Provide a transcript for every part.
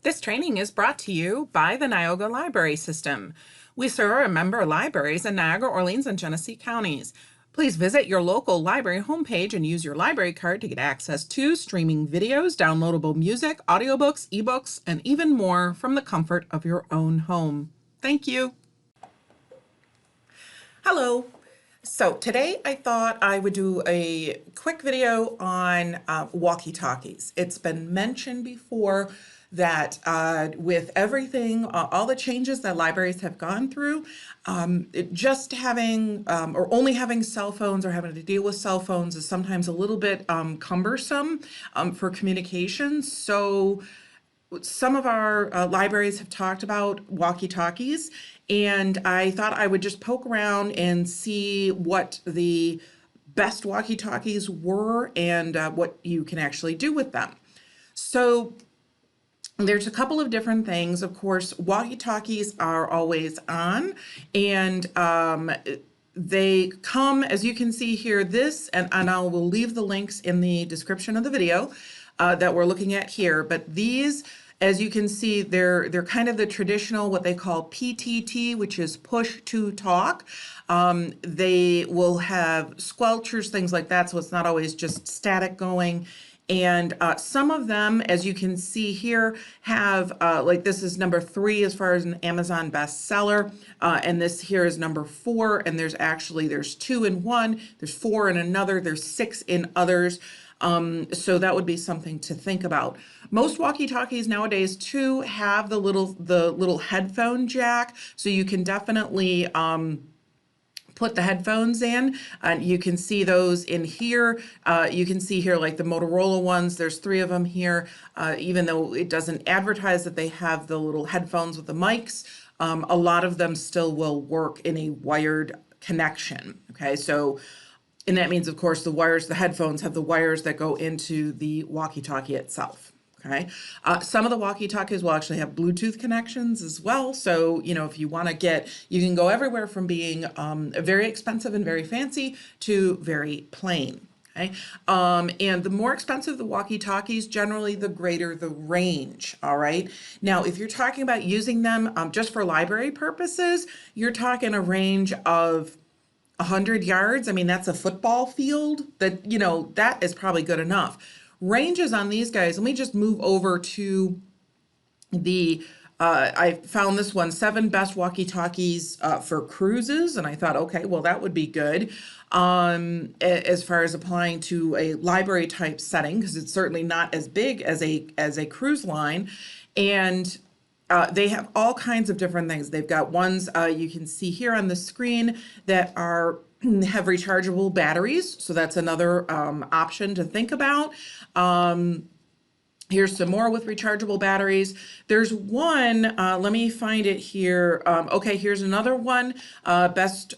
This training is brought to you by the Niagara Library System. We serve our member libraries in Niagara, Orleans, and Genesee counties. Please visit your local library homepage and use your library card to get access to streaming videos, downloadable music, audiobooks, ebooks, and even more from the comfort of your own home. Thank you. Hello. So today I thought I would do a quick video on walkie talkies. It's been mentioned before that with everything, all the changes that libraries have gone through, just having or only having cell phones or having to deal with cell phones is sometimes a little bit cumbersome for communication. So some of our libraries have talked about walkie-talkies, and I thought I would just poke around and see what the best walkie-talkies were and what you can actually do with them. So there's a couple of different things. Of course, walkie-talkies are always on, and they come, as you can see here, and I will leave the links in the description of the video that we're looking at here. But these, as you can see, they're kind of the traditional, what they call PTT, which is push to talk. They will have squelchers, things like that, so it's not always just static going. And some of them, as you can see here, have, like this is number 3 as far as an Amazon bestseller, and this here is number 4, and there's 2 in one, there's 4 in another, there's 6 in others. So that would be something to think about. Most walkie-talkies nowadays too have the little headphone jack, so you can definitely put the headphones in, and you can see those in here. You can see here like the Motorola ones, there's 3 of them here, even though it doesn't advertise that they have the little headphones with the mics. A lot of them still will work in a wired connection, okay? So, and that means, of course, the headphones have the wires that go into the walkie-talkie itself. Okay. Some of the walkie-talkies will actually have Bluetooth connections as well. So, if you want to you can go everywhere from being very expensive and very fancy to very plain. Okay. And the more expensive the walkie-talkies, generally the greater the range. All right. Now, if you're talking about using them just for library purposes, you're talking a range of 100 yards. I mean, that's a football field. That is probably good enough. Ranges on these guys, let me just move over to I found this one, 7 best walkie-talkies for cruises, and I thought, okay, well, that would be good as far as applying to a library type setting, because it's certainly not as big as a cruise line. And they have all kinds of different things. They've got ones you can see here on the screen that have rechargeable batteries. So that's another option to think about. Here's some more with rechargeable batteries. There's one, let me find it here. Okay, here's another one, best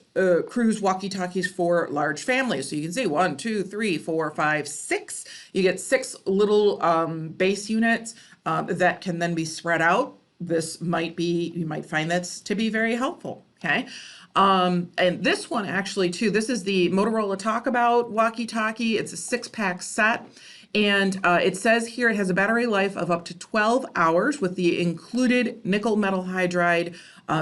cruise walkie-talkies for large families. So you can see 1, 2, 3, 4, 5, 6. You get 6 little base units that can then be spread out. You might find that's to be very helpful, okay? And this one actually too, this is the Motorola Talk About walkie-talkie. It's a 6-pack set. And it says here it has a battery life of up to 12 hours with the included nickel metal hydride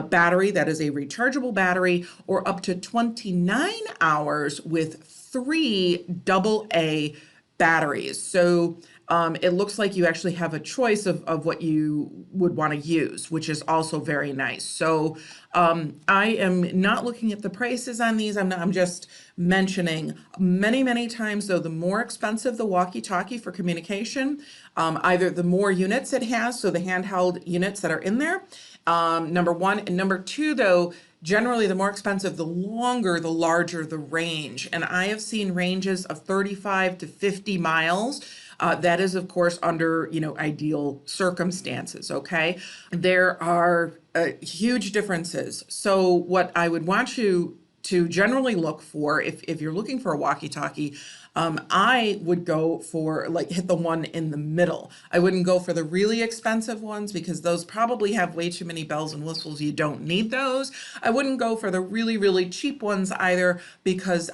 battery that is a rechargeable battery, or up to 29 hours with 3 AA batteries. So it looks like you actually have a choice of what you would want to use, which is also very nice. So I am not looking at the prices on these. I'm just mentioning many times, though, the more expensive the walkie-talkie for communication, either the more units it has, so the handheld units that are in there, number 1. And number 2, though, generally the more expensive, the longer, the larger the range. And I have seen ranges of 35 to 50 miles. That is, of course, under, ideal circumstances, okay? There are huge differences. So what I would want you to generally look for, if you're looking for a walkie-talkie, I would go for, hit the one in the middle. I wouldn't go for the really expensive ones because those probably have way too many bells and whistles. You don't need those. I wouldn't go for the really cheap ones either because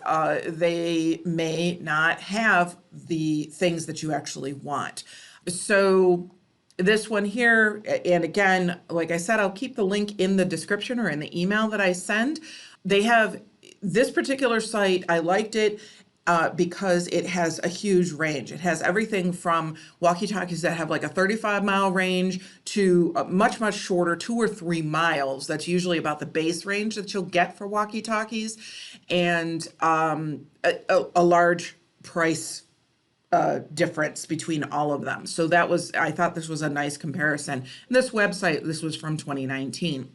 they may not have the things that you actually want. So This one here, and again, like I said, I'll keep the link in the description or in the email that I send. They have this particular site, I liked it because it has a huge range. It has everything from walkie-talkies that have like a 35-mile range to a much, much shorter, 2 or 3 miles. That's usually about the base range that you'll get for walkie-talkies, and a large price difference between all of them. So that was, I thought this was a nice comparison. And this website, this was from 2019.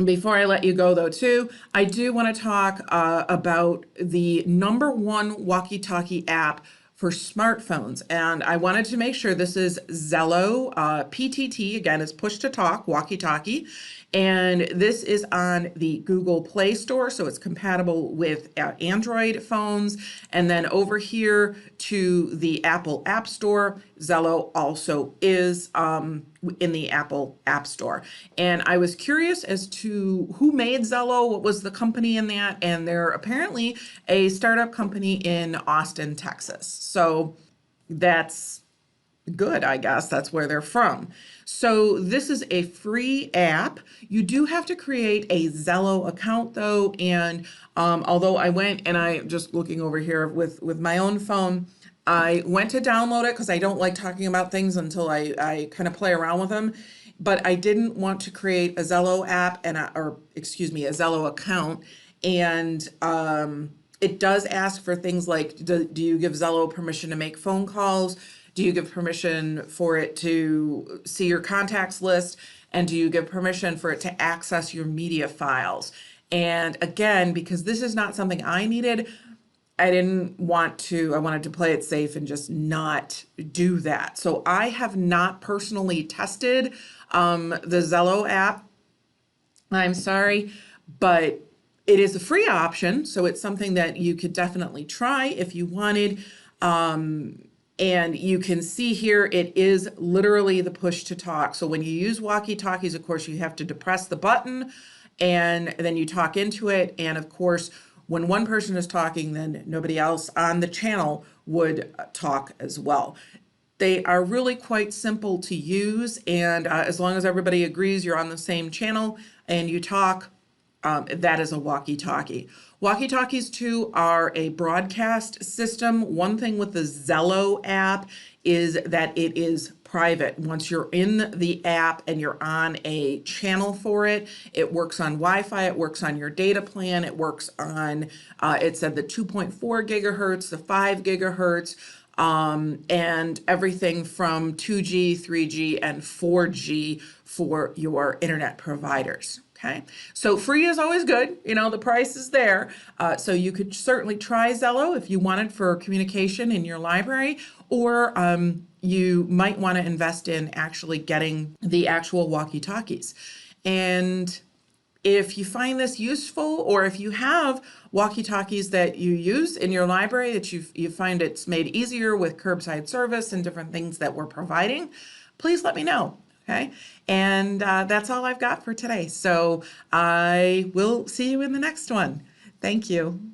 Before I let you go, though, too, I do want to talk about the #1 walkie-talkie app for smartphones. And I wanted to make sure this is Zello PTT. Again, it's push to talk, walkie-talkie. And this is on the Google Play Store, so it's compatible with Android phones. And then over here to the Apple App Store, Zello also is in the Apple App Store. And I was curious as to who made Zello, what was the company in that, and they're apparently a startup company in Austin, Texas. So that's good, I guess. That's where they're from. So this is a free app. You do have to create a Zello account though, and although I went and I just looking over here with my own phone, I went to download it because I don't like talking about things until I kind of play around with them. But I didn't want to create a Zello app and or excuse me, a Zello account. And it does ask for things like, do you give Zello permission to make phone calls? Do you give permission for it to see your contacts list? And do you give permission for it to access your media files? And again, because this is not something I needed, I wanted to play it safe and just not do that. So I have not personally tested the Zello app. I'm sorry, but it is a free option. So it's something that you could definitely try if you wanted. And you can see here, it is literally the push to talk. So when you use walkie-talkies, of course, you have to depress the button and then you talk into it. And of course, when one person is talking, then nobody else on the channel would talk as well. They are really quite simple to use. And as long as everybody agrees you're on the same channel and you talk, that is a walkie-talkie. Walkie-talkies too are a broadcast system. One thing with the Zello app is that it is private. Once you're in the app and you're on a channel for it, it works on Wi-Fi, it works on your data plan, it works on, it said the 2.4 gigahertz, the 5 gigahertz, and everything from 2G, 3G, and 4G for your internet providers. Okay, so free is always good. You know, the price is there. So you could certainly try Zello if you wanted for communication in your library, or you might want to invest in actually getting the actual walkie-talkies. And if you find this useful, or if you have walkie-talkies that you use in your library that you find it's made easier with curbside service and different things that we're providing, please let me know. Okay, and that's all I've got for today. So I will see you in the next one. Thank you.